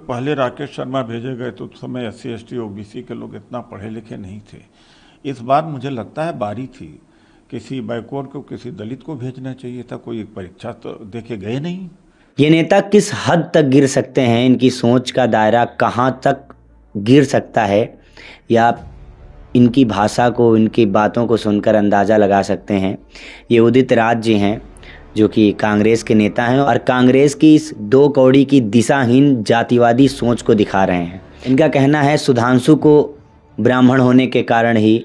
पहले राकेश शर्मा भेजे गए तो उस समय SC ST OBC के लोग इतना पढ़े लिखे नहीं थे। इस बार मुझे लगता है बारी थी, किसी बैकवर्ड को, किसी दलित को भेजना चाहिए था। कोई एक परीक्षा तो देके गए नहीं। ये नेता किस हद तक गिर सकते हैं, इनकी सोच का दायरा कहाँ तक गिर सकता है, या आप इनकी भाषा को, इनकी बातों को सुनकर अंदाज़ा लगा सकते हैं। ये उदित राज जी हैं, जो कि कांग्रेस के नेता हैं और कांग्रेस की इस दो कौड़ी की दिशाहीन जातिवादी सोच को दिखा रहे हैं। इनका कहना है सुधांशु को ब्राह्मण होने के कारण ही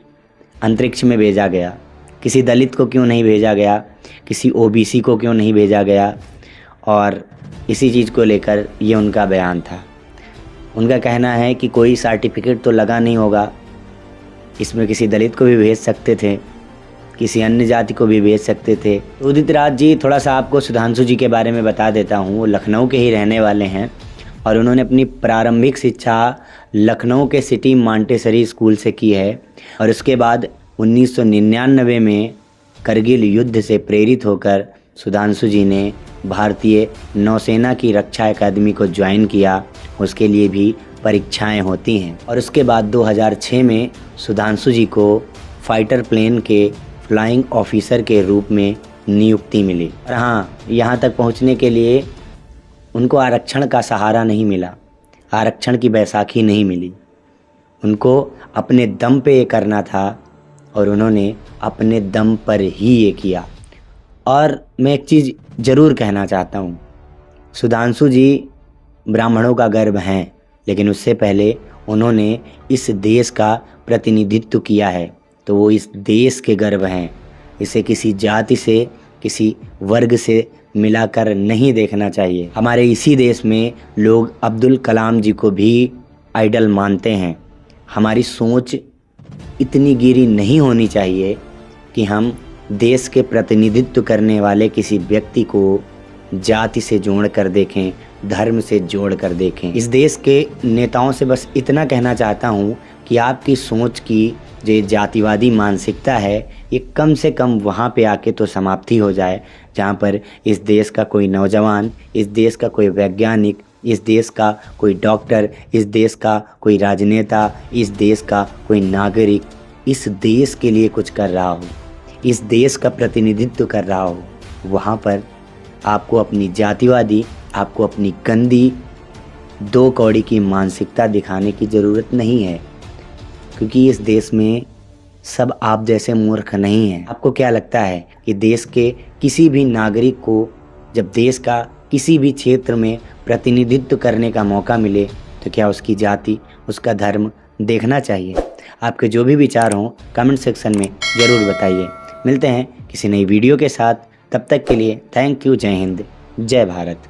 अंतरिक्ष में भेजा गया, किसी दलित को क्यों नहीं भेजा गया, किसी OBC को क्यों नहीं भेजा गया। और इसी चीज़ को लेकर ये उनका बयान था। उनका कहना है कि कोई सर्टिफिकेट तो लगा नहीं होगा, इसमें किसी दलित को भी भेज सकते थे, किसी अन्य जाति को भी भेज सकते थे। उदित राज जी, थोड़ा सा आपको सुधांशु जी के बारे में बता देता हूँ। वो लखनऊ के ही रहने वाले हैं और उन्होंने अपनी प्रारंभिक शिक्षा लखनऊ के सिटी मॉन्टेसरी स्कूल से की है और उसके बाद 1999 में करगिल युद्ध से प्रेरित होकर सुधांशु जी ने भारतीय नौसेना की रक्षा अकादमी को ज्वाइन किया। उसके लिए भी परीक्षाएं होती हैं और उसके बाद 2006 में सुधांशु जी को फाइटर प्लेन के फ्लाइंग ऑफिसर के रूप में नियुक्ति मिली। और हाँ, यहाँ तक पहुँचने के लिए उनको आरक्षण का सहारा नहीं मिला, आरक्षण की बैसाखी नहीं मिली। उनको अपने दम पे ये करना था और उन्होंने अपने दम पर ही ये किया। और मैं एक चीज़ ज़रूर कहना चाहता हूँ, सुधांशु जी ब्राह्मणों का गर्व हैं, लेकिन उससे पहले उन्होंने इस देश का प्रतिनिधित्व किया है, तो वो इस देश के गर्व हैं। इसे किसी जाति से, किसी वर्ग से मिलाकर नहीं देखना चाहिए। हमारे इसी देश में लोग अब्दुल कलाम जी को भी आइडल मानते हैं। हमारी सोच इतनी गिरी नहीं होनी चाहिए कि हम देश के प्रतिनिधित्व करने वाले किसी व्यक्ति को जाति से जोड़ कर देखें, धर्म से जोड़ कर देखें। इस देश के नेताओं से बस इतना कहना चाहता हूँ कि आपकी सोच की जो जातिवादी मानसिकता है, ये कम से कम वहाँ पे आके तो समाप्ति हो जाए जहाँ पर इस देश का कोई नौजवान, इस देश का कोई वैज्ञानिक, इस देश का कोई डॉक्टर, इस देश का कोई राजनेता, इस देश का कोई नागरिक इस देश के लिए कुछ कर रहा हो, इस देश का प्रतिनिधित्व कर रहा हो। वहाँ पर आपको अपनी जातिवादी, आपको अपनी गंदी दो कौड़ी की मानसिकता दिखाने की ज़रूरत नहीं है, क्योंकि इस देश में सब आप जैसे मूर्ख नहीं हैं। आपको क्या लगता है कि देश के किसी भी नागरिक को जब देश का किसी भी क्षेत्र में प्रतिनिधित्व करने का मौका मिले तो क्या उसकी जाति, उसका धर्म देखना चाहिए? आपके जो भी विचार हों कमेंट सेक्शन में ज़रूर बताइए। मिलते हैं किसी नई वीडियो के साथ, तब तक के लिए थैंक यू। जय हिंद, जय भारत।